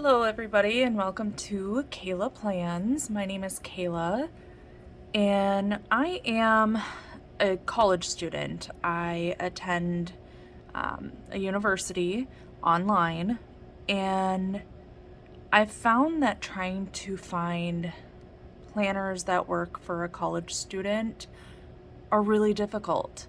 Hello everybody and welcome to Kayla Plans. My name is Kayla and I am a college student. I attend a university online, and I've found that trying to find planners that work for a college student are really difficult.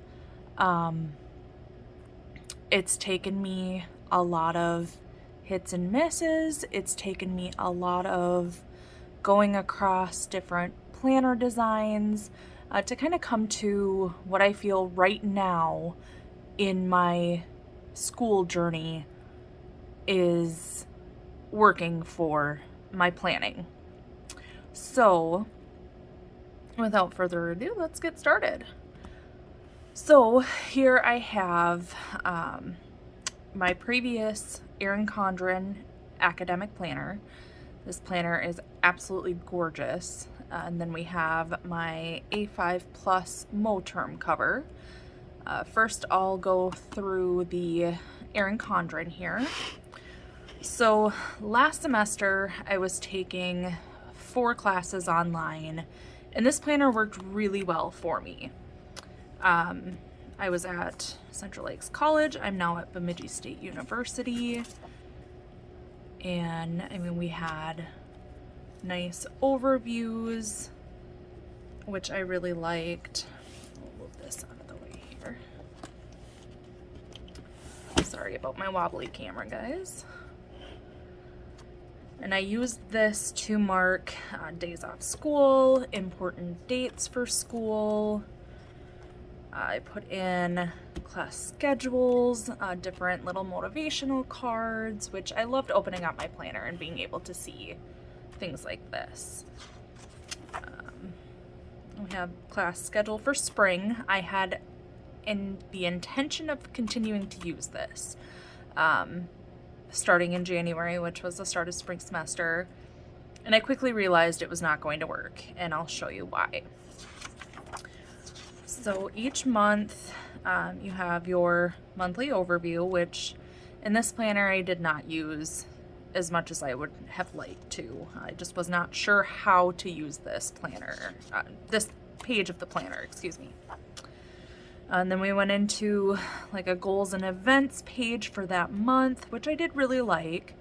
It's taken me a lot of hits and misses. It's taken me a lot of going across different planner designs to kind of come to what I feel right now in my school journey is working for my planning. So without further ado, let's get started. So here I have my previous Erin Condren academic planner. This planner is absolutely gorgeous. And then we have my A5 Plus Mo-Term cover. First, I'll go through the Erin Condren here. So last semester, I was taking 4 classes online, and this planner worked really well for me. I was at Central Lakes College. I'm now at Bemidji State University. And I mean, we had nice overviews, which I really liked. I'll move this out of the way here. Sorry about my wobbly camera, guys. And I used this to mark days off school, important dates for school. I put in class schedules, different little motivational cards, which I loved opening up my planner and being able to see things like this. We have class schedule for spring. I had the intention of continuing to use this starting in January, which was the start of spring semester, and I quickly realized it was not going to work, and I'll show you why. So each month you have your monthly overview, which in this planner I did not use as much as I would have liked to. I just was not sure how to use this planner, this page of the planner, excuse me. And then we went into like a goals and events page for that month, which I did really like.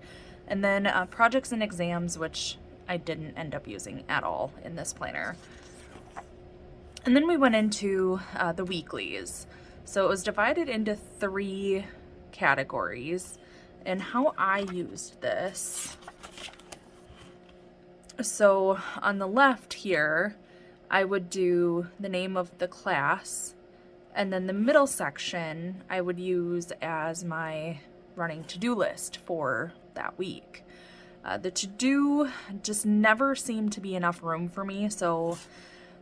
And then projects and exams, which I didn't end up using at all in this planner. And then we went into the weeklies. So it was divided into 3 categories, and how I used this. So on the left here, I would do the name of the class, and then the middle section I would use as my running to-do list for that week. The to-do just never seemed to be enough room for me, so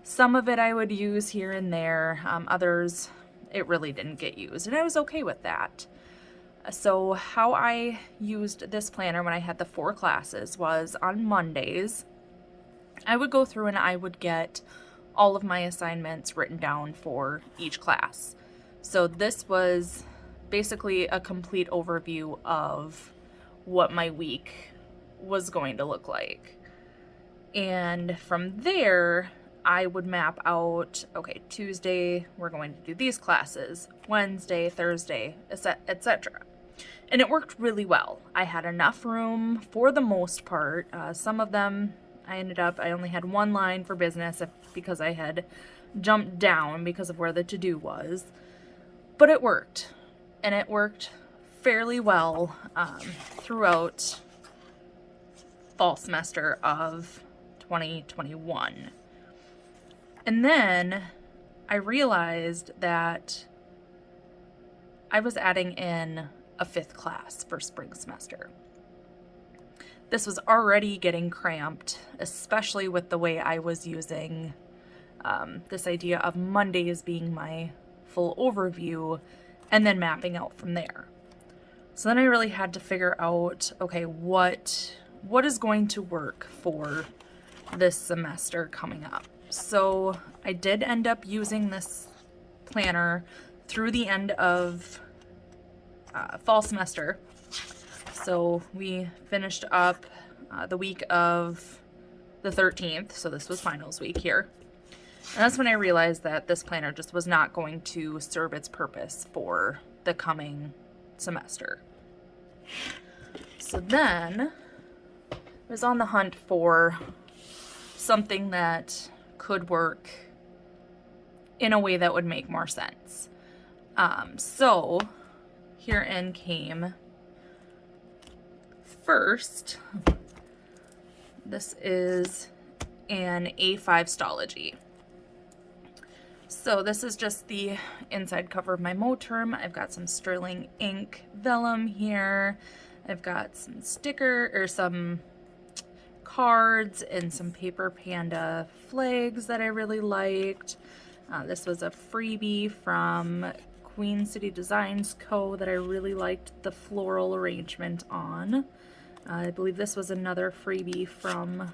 some of it I would use here and there, others it really didn't get used, and I was okay with that. So how I used this planner when I had the 4 classes was on Mondays, I would go through and I would get all of my assignments written down for each class. So this was basically a complete overview of what my week was going to look like. And from there, I would map out, okay, Tuesday, we're going to do these classes, Wednesday, Thursday, etc. And it worked really well. I had enough room for the most part. Some of them, I only had 1 line for business because I had jumped down because of where the to-do was. But it worked. And it worked fairly well throughout fall semester of 2021. And then I realized that I was adding in a 5th class for spring semester. This was already getting cramped, especially with the way I was using this idea of Mondays being my full overview and then mapping out from there. So then I really had to figure out, okay, what is going to work for this semester coming up. So I did end up using this planner through the end of fall semester. So we finished up the week of the 13th, so this was finals week here. And that's when I realized that this planner just was not going to serve its purpose for the coming semester. So then I was on the hunt for something that could work in a way that would make more sense. So herein came first, this is an A5 stalogy. So this is just the inside cover of my Moterm. I've got some sterling ink vellum here. I've got some some cards and some Paper Panda flags that I really liked. This was a freebie from Queen City Designs Co. that I really liked the floral arrangement on. I believe this was another freebie from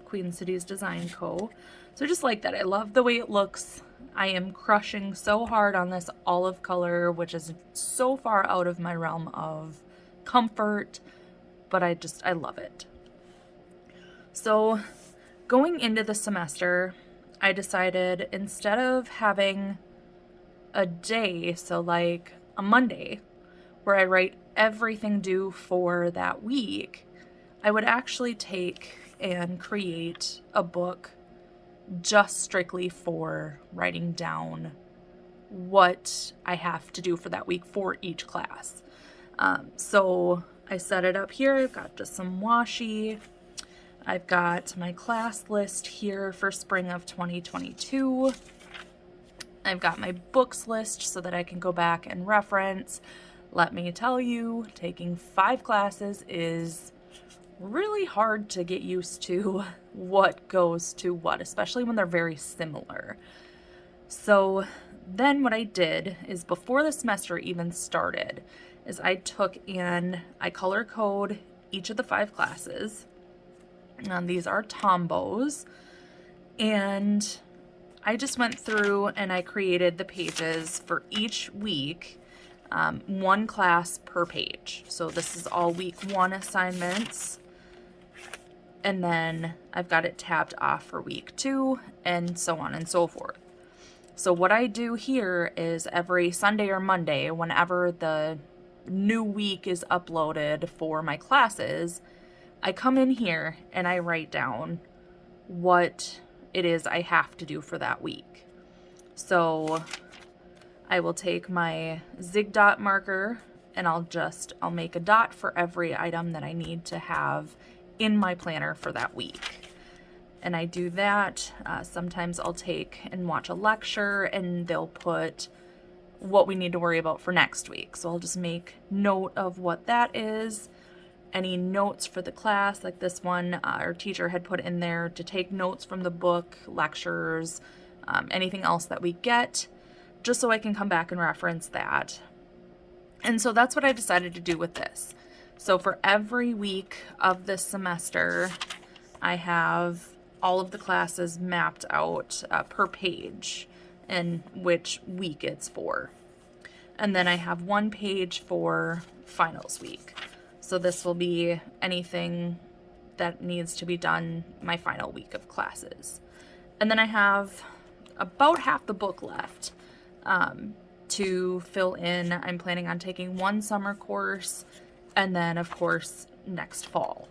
Queen City's Design Co. So I just like that. I love the way it looks. I am crushing so hard on this olive color, which is so far out of my realm of comfort, but I love it. So going into the semester, I decided instead of having a day, so like a Monday, where I write everything due for that week, I would actually take and create a book just strictly for writing down what I have to do for that week for each class. So I set it up here. I've got just some washi. I've got my class list here for spring of 2022. I've got my books list so that I can go back and reference. Let me tell you, taking 5 classes is really hard to get used to what goes to what, especially when they're very similar. So then what I did is before the semester even started is I took and I color code each of the 5 classes. And these are tombos. And I just went through and I created the pages for each week, 1 class per page. So this is all week 1 assignments. And then I've got it tabbed off for week 2 and so on and so forth. So what I do here is every Sunday or Monday, whenever the new week is uploaded for my classes, I come in here and I write down what it is I have to do for that week. So I will take my zig dot marker and I'll make a dot for every item that I need to have in my planner for that week. And I do that. Sometimes I'll take and watch a lecture and they'll put what we need to worry about for next week. So I'll just make note of what that is. Any notes for the class, like this one, our teacher had put in there to take notes from the book, lectures, anything else that we get, just so I can come back and reference that. And so that's what I decided to do with this. So for every week of this semester, I have all of the classes mapped out per page and which week it's for. And then I have 1 page for finals week. So this will be anything that needs to be done my final week of classes. And then I have about half the book left to fill in. I'm planning on taking 1 summer course and then, of course, next fall.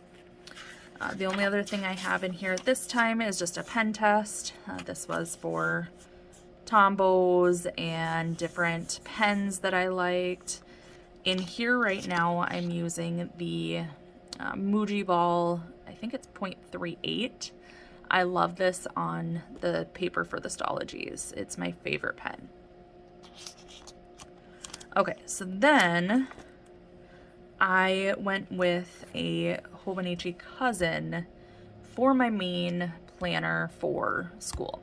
The only other thing I have in here at this time is just a pen test. This was for Tombos and different pens that I liked. In here right now, I'm using the Muji Ball, I think it's 0.38. I love this on the paper for the stalogies. It's my favorite pen. Okay, so then I went with a Hobonichi Cousin for my main planner for school.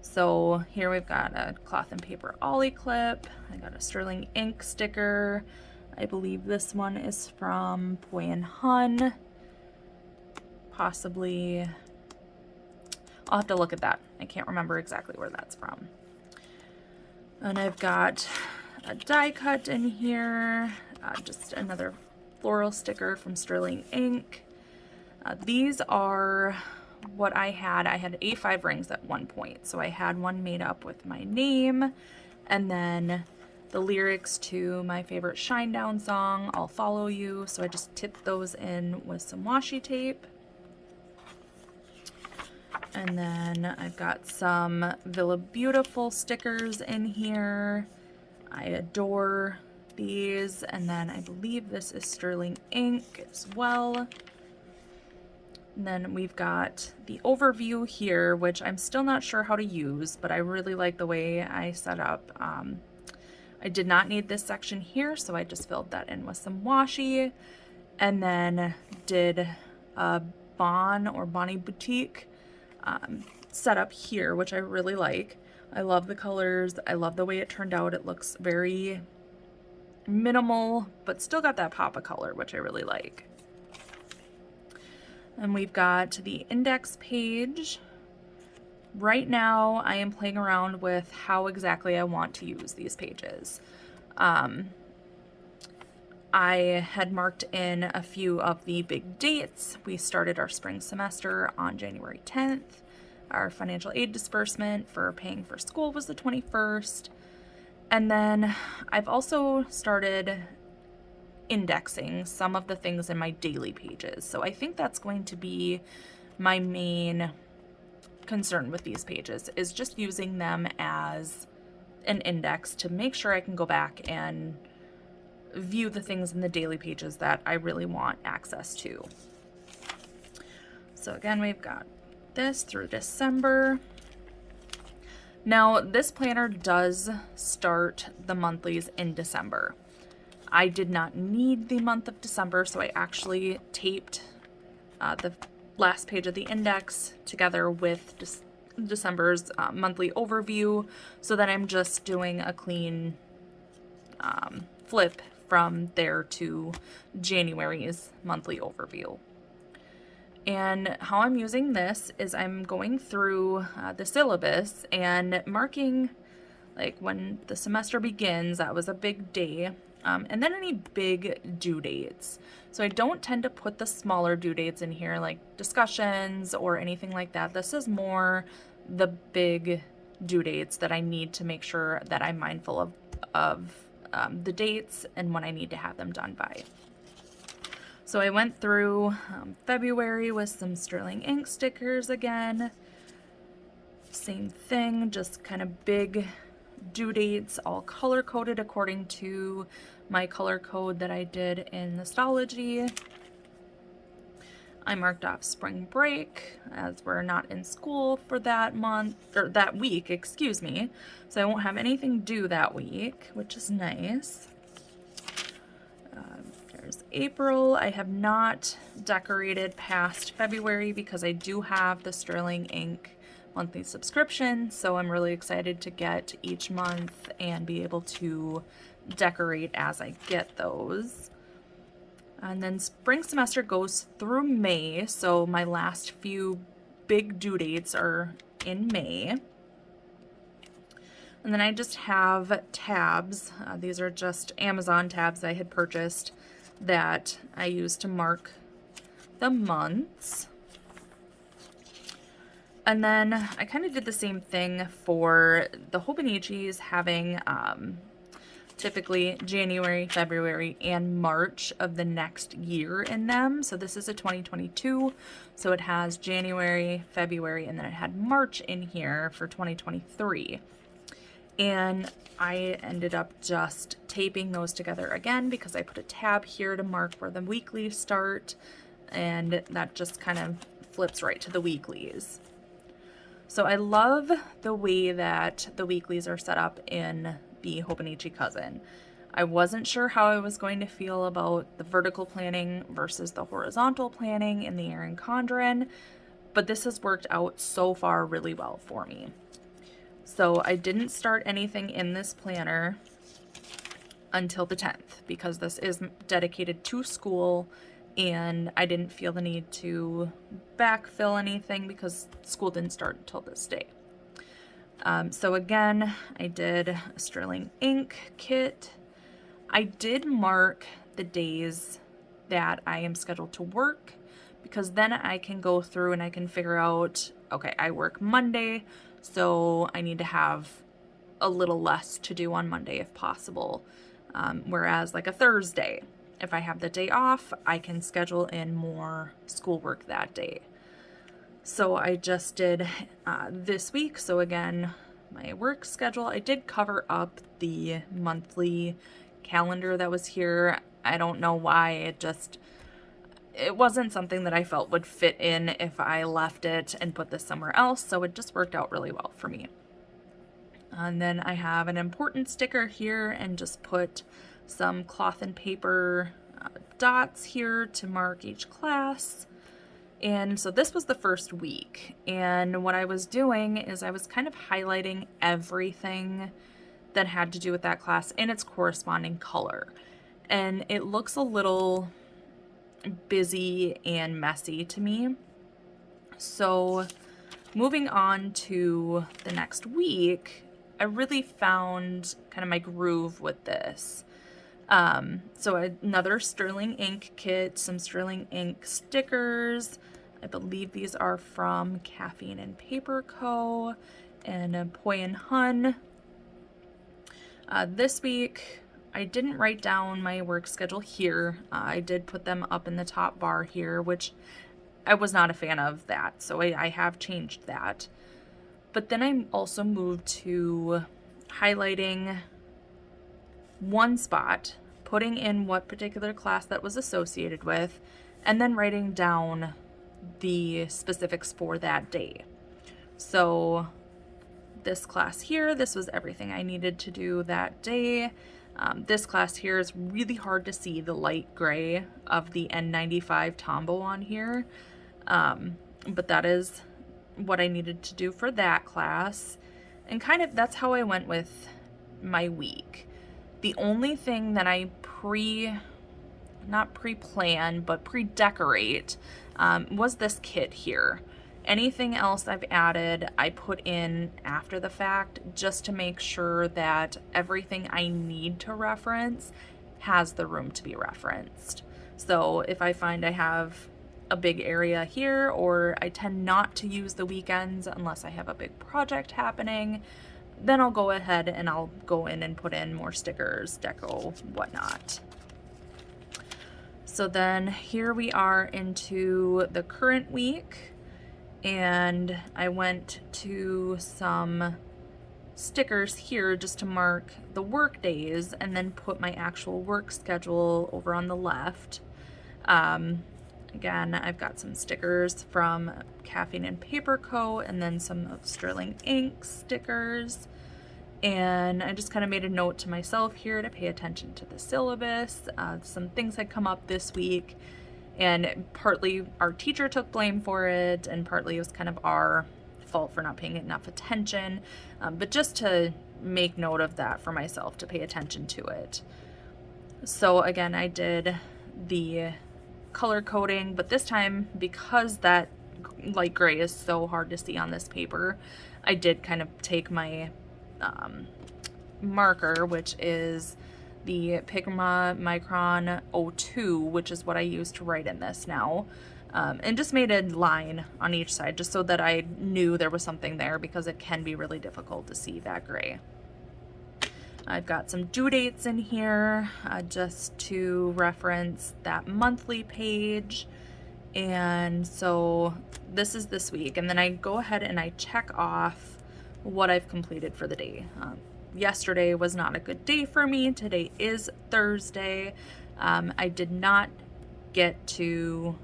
So here we've got a cloth and paper ollie clip. I got a sterling ink sticker. I believe this one is from Poi and Hun. Possibly, I'll have to look at that. I can't remember exactly where that's from. And I've got a die cut in here, just another floral sticker from Sterling Ink. These are what I had. I had A5 rings at one point. So I had one made up with my name and then the lyrics to my favorite Shinedown song, I'll Follow You. So I just tipped those in with some washi tape. And then I've got some Villa Beautiful stickers in here. I adore these. And then I believe this is Sterling Ink as well. And then we've got the overview here, which I'm still not sure how to use, but I really like the way I set up. I did not need this section here, so I just filled that in with some washi, and then did a Bonnie Boutique setup here, which I really like. I love the colors. I love the way it turned out. It looks very minimal, but still got that pop of color, which I really like. And we've got the index page. Right now, I am playing around with how exactly I want to use these pages. I had marked in a few of the big dates. We started our spring semester on January 10th. Our financial aid disbursement for paying for school was the 21st. And then I've also started indexing some of the things in my daily pages. So I think that's going to be my main concern with these pages, is just using them as an index to make sure I can go back and view the things in the daily pages that I really want access to. So again, we've got this through December. Now, this planner does start the monthlies in December. I did not need the month of December, so I actually taped the last page of the index together with December's monthly overview, so that I'm just doing a clean flip from there to January's monthly overview. And how I'm using this is I'm going through the syllabus and marking, like when the semester begins, that was a big day. And then any big due dates. So I don't tend to put the smaller due dates in here, like discussions or anything like that. This is more the big due dates that I need to make sure that I'm mindful of the dates and when I need to have them done by. So I went through February with some Sterling Ink stickers again. Same thing, just kind of big due dates, all color-coded according to my color code that I did in the stalogy. I marked off spring break as we're not in school for that month, or that week, excuse me. So I won't have anything due that week, which is nice. There's April. I have not decorated past February because I do have the Sterling Ink monthly subscription, so I'm really excited to get each month and be able to decorate as I get those. And then spring semester goes through May, so my last few big due dates are in May. And then I just have tabs. These are just Amazon tabs I had purchased that I use to mark the months. And then I kind of did the same thing for the Hobonichis, having typically January, February, and March of the next year in them. So this is a 2022, so it has January, February, and then it had March in here for 2023. And I ended up just taping those together again because I put a tab here to mark where the weeklies start, and that just kind of flips right to the weeklies. So I love the way that the weeklies are set up in the Hobonichi Cousin. I wasn't sure how I was going to feel about the vertical planning versus the horizontal planning in the Erin Condren, but this has worked out so far really well for me. So I didn't start anything in this planner until the 10th because this is dedicated to school, and I didn't feel the need to backfill anything because school didn't start until this day. So again, I did a Sterling Ink kit. I did mark the days that I am scheduled to work, because then I can go through and I can figure out, okay, I work Monday, so I need to have a little less to do on Monday if possible. Whereas like a Thursday, if I have the day off, I can schedule in more schoolwork that day. So I just did this week. So again, my work schedule, I did cover up the monthly calendar that was here. I don't know why, it wasn't something that I felt would fit in if I left it and put this somewhere else, so it just worked out really well for me. And then I have an important sticker here and just put some cloth and paper dots here to mark each class. And so this was the first week, and what I was doing is I was kind of highlighting everything that had to do with that class in its corresponding color. And it looks a little busy and messy to me. So moving on to the next week, I really found kind of my groove with this. So another sterling ink kit, some sterling ink stickers. I believe these are from Caffeine and Paper Co. and Poi and Hun. This week, I didn't write down my work schedule here. I did put them up in the top bar here, which I was not a fan of that, so I have changed that. But then I also moved to highlighting one spot, putting in what particular class that was associated with, and then writing down the specifics for that day. So this class here, this was everything I needed to do that day. This class here is really hard to see the light gray of the N95 Tombow on here, but that is what I needed to do for that class. And kind of that's how I went with my week. The only thing that I not pre-plan, but pre-decorate was this kit here. Anything else I've added, I put in after the fact just to make sure that everything I need to reference has the room to be referenced. So if I find I have a big area here, or I tend not to use the weekends unless I have a big project happening, then I'll go ahead and I'll go in and put in more stickers, deco, whatnot. So then here we are into the current week. And I went to some stickers here just to mark the work days and then put my actual work schedule over on the left. Again, I've got some stickers from Caffeine and Paper Co. and then some of Sterling Ink stickers. And I just kind of made a note to myself here to pay attention to the syllabus. Some things had come up this week. And partly our teacher took blame for it, and partly it was kind of our fault for not paying enough attention. But just to make note of that for myself, to pay attention to it. So again, I did the color coding, but this time, because that light gray is so hard to see on this paper, I did kind of take my marker, which is the Pigma Micron 02, which is what I use to write in this now, and just made a line on each side just so that I knew there was something there, because it can be really difficult to see that gray. I've got some due dates in here just to reference that monthly page. And so this is this week, and then I go ahead and I check off what I've completed for the day. Yesterday was not a good day for me. Today is Thursday. I did not get to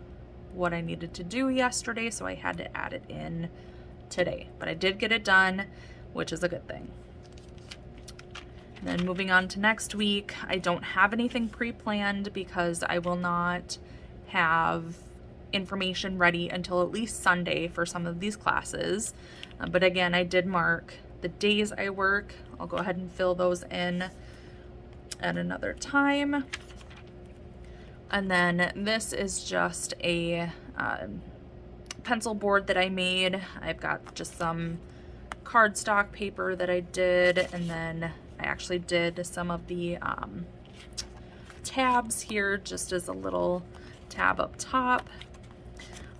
what I needed to do yesterday, so I had to add it in today. But I did get it done, which is a good thing. And then moving on to next week, I don't have anything pre-planned because I will not have information ready until at least Sunday for some of these classes. But again, I did mark the days I work. I'll go ahead and fill those in at another time. And then this is just a pencil board that I made. I've got just some cardstock paper that I did, and then I actually did some of the tabs here just as a little tab up top.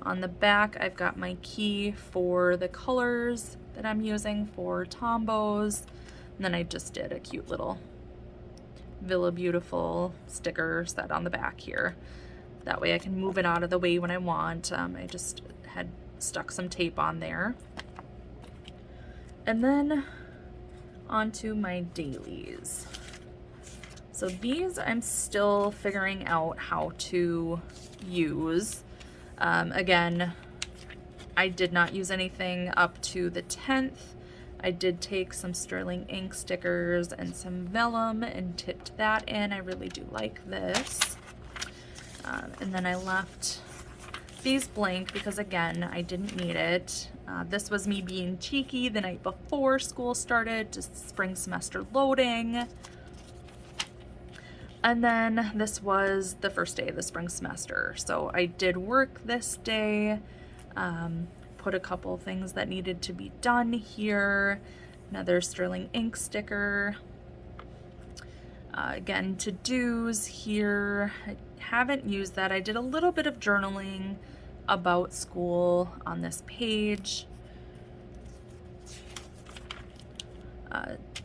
On the back, I've got my key for the colors that I'm using for Tombos. And then I just did a cute little Villa Beautiful sticker set on the back here. That way I can move it out of the way when I want. I just had stuck some tape on there. And then onto my dailies. So these I'm still figuring out how to use. Again, I did not use anything up to the 10th. I did take some sterling ink stickers and some vellum and tipped that in. I really do like this. And then I left these blank because, again, I didn't need it. This was me being cheeky the night before school started, just spring semester loading. And then this was the first day of the spring semester. So I did work this day, put a couple things that needed to be done here. Another sterling ink sticker. Again, to-dos here. I haven't used that. I did a little bit of journaling about school on this page.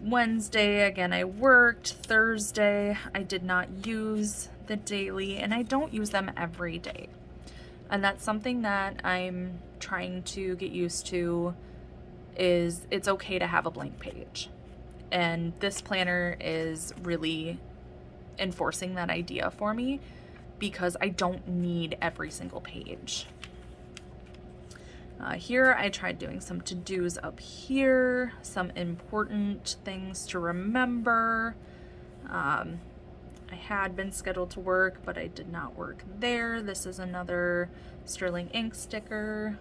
Wednesday, again, I worked. Thursday, I did not use the daily, and I don't use them every day. And that's something that I'm trying to get used to, is it's okay to have a blank page. And this planner is really enforcing that idea for me because I don't need every single page. Here I tried doing some to-dos up here, some important things to remember. I had been scheduled to work, but I did not work there. This is another sterling ink sticker.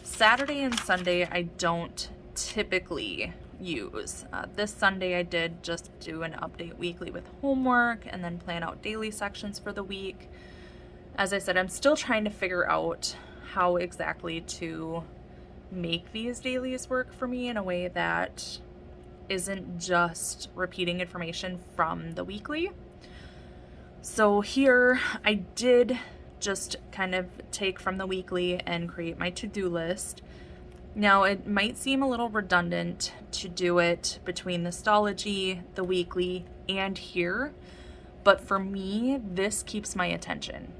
Saturday and Sunday I don't typically use. This Sunday I did just do an update weekly with homework and then plan out daily sections for the week. As I said, I'm still trying to figure out how exactly to make these dailies work for me in a way that isn't just repeating information from the weekly. So here I did just kind of take from the weekly and create my to-do list. Now it might seem a little redundant to do it between the stalogy, the weekly, and here, but for me, this keeps my attention.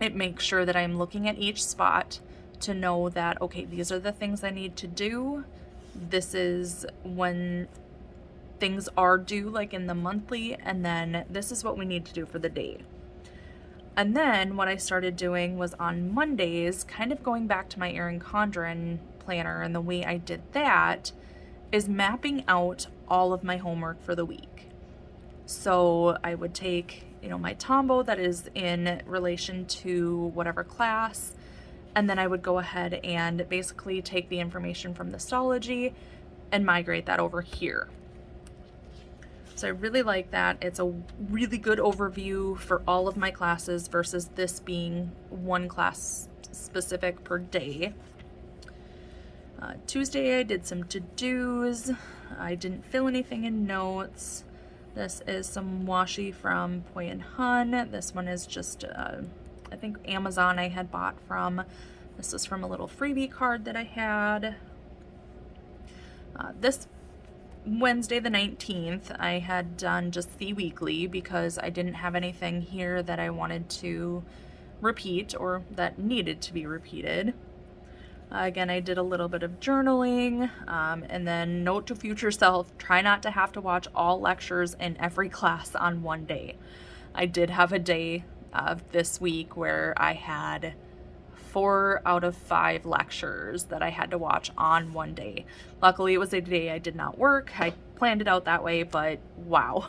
It makes sure that I'm looking at each spot to know that, okay, these are the things I need to do. This is when things are due, like in the monthly, and then this is what we need to do for the day. And then what I started doing was on Mondays, kind of going back to my Erin Condren planner, and the way I did that is mapping out all of my homework for the week. So I would take, my Tombow that is in relation to whatever class, and then I would go ahead and basically take the information from the stalogy and migrate that over here. So I really like that. It's a really good overview for all of my classes versus this being one class specific per day. Tuesday I did some to-dos. I didn't fill anything in notes. This is some washi from Poi and Hun. This one is just, I think Amazon I had bought from. This is from a little freebie card that I had. This Wednesday the 19th, I had done just the weekly because I didn't have anything here that I wanted to repeat or that needed to be repeated. Again, I did a little bit of journaling, and then note to future self, try not to have to watch all lectures in every class on one day. I did have a day this week where I had 4 out of 5 lectures that I had to watch on one day. Luckily, it was a day I did not work. I planned it out that way, but wow.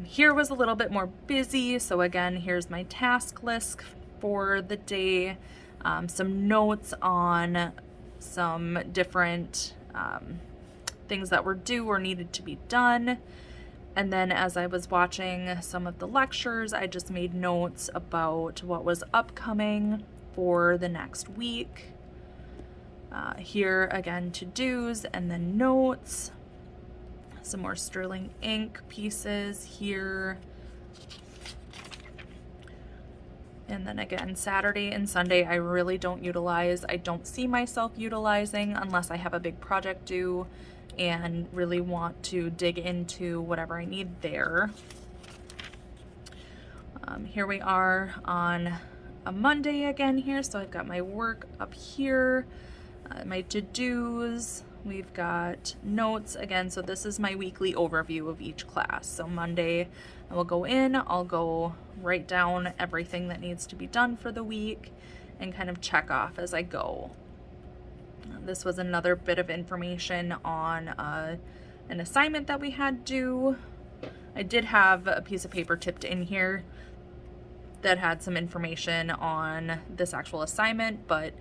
Here was a little bit more busy, so again, here's my task list for the day, some notes on some different things that were due or needed to be done. And then as I was watching some of the lectures, I just made notes about what was upcoming for the next week. Here again, to-dos and then notes. Some more sterling ink pieces here. And then again, Saturday and Sunday, I really don't utilize. I don't see myself utilizing unless I have a big project due and really want to dig into whatever I need there. Here we are on a Monday again here. So I've got my work up here, my to-dos. We've got notes again. So this is my weekly overview of each class. So Monday, I will go in, I'll go write down everything that needs to be done for the week and kind of check off as I go. This was another bit of information on an assignment that we had due. I did have a piece of paper tipped in here that had some information on this actual assignment, but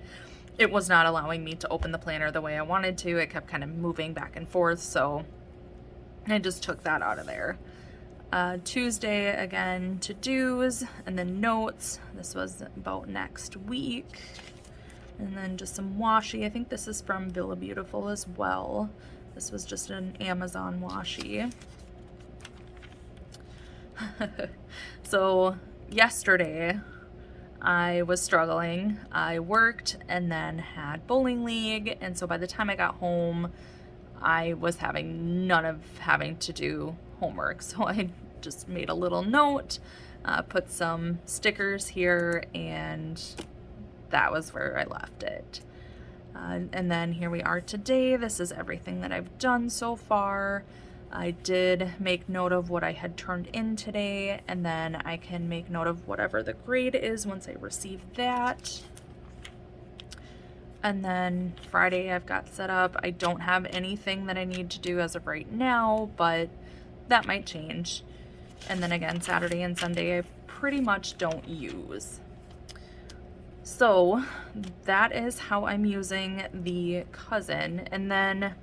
it was not allowing me to open the planner the way I wanted to. It kept kind of moving back and forth, so I just took that out of there. Tuesday, again, to-dos, and then notes. This was about next week. And then just some washi. I think this is from Villa Beautiful as well. This was just an Amazon washi. So yesterday, I was struggling. I worked and then had bowling league, and so by the time I got home, I was having none of having to do homework. So I just made a little note, put some stickers here, and that was where I left it. And then here we are today. This is everything that I've done so far. I did make note of what I had turned in today, and then I can make note of whatever the grade is once I receive that. And then Friday I've got set up. I don't have anything that I need to do as of right now, but that might change. And then again, Saturday and Sunday I pretty much don't use. So that is how I'm using the Cousin. And then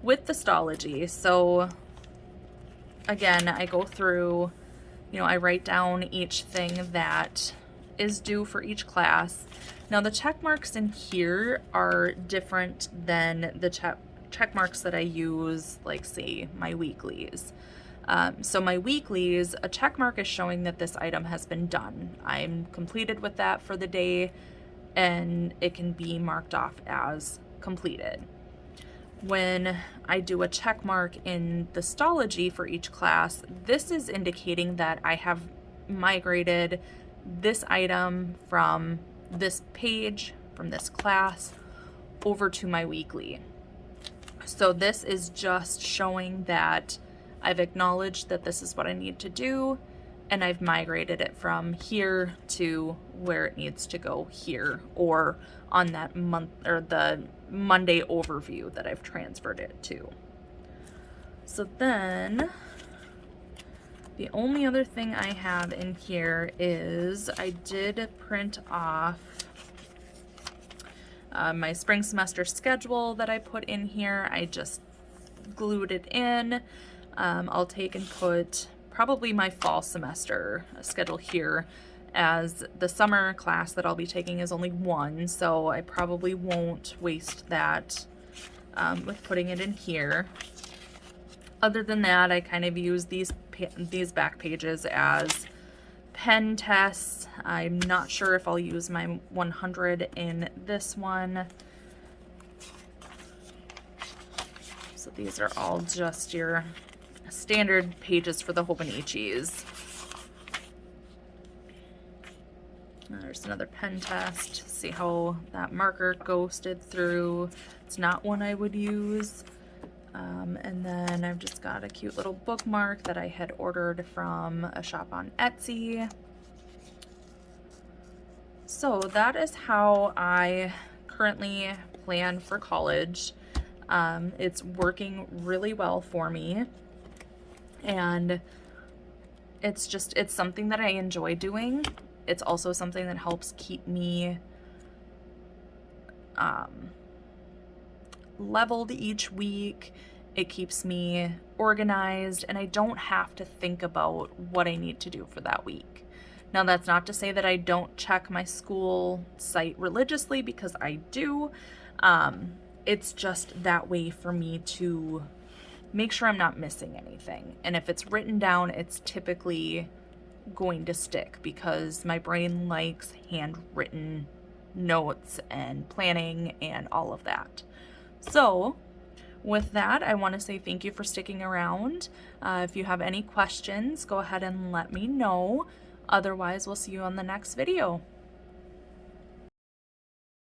with the stalogy, so again, I go through, I write down each thing that is due for each class. Now the check marks in here are different than the check marks that I use, like say my weeklies. So my weeklies, a check mark is showing that this item has been done. I'm completed with that for the day, and it can be marked off as completed. When I do a check mark in the stalogy for each class, this is indicating that I have migrated this item from this page, from this class, over to my weekly. So this is just showing that I've acknowledged that this is what I need to do, and I've migrated it from here to where it needs to go here, or on that month or the Monday overview that I've transferred it to. So then the only other thing I have in here is I did print off my spring semester schedule that I put in here. I just glued it in. I'll take and put probably my fall semester schedule here, as the summer class that I'll be taking is only one, so I probably won't waste that with putting it in here. Other than that, I kind of use these back pages as pen tests. I'm not sure if I'll use my 100 in this one. So these are all just your standard pages for the Hobonichis. There's another pen test. See how that marker ghosted through. It's not one I would use. And then I've just got a cute little bookmark that I had ordered from a shop on Etsy. So that is how I currently plan for college. It's working really well for me. And it's something that I enjoy doing. It's also something that helps keep me leveled each week. It keeps me organized, and I don't have to think about what I need to do for that week. Now, that's not to say that I don't check my school site religiously, because I do. It's just that way for me to make sure I'm not missing anything. And if it's written down, it's typically going to stick because my brain likes handwritten notes and planning and all of that. So with that, I want to say thank you for sticking around. If you have any questions, go ahead and let me know. Otherwise, we'll see you on the next video.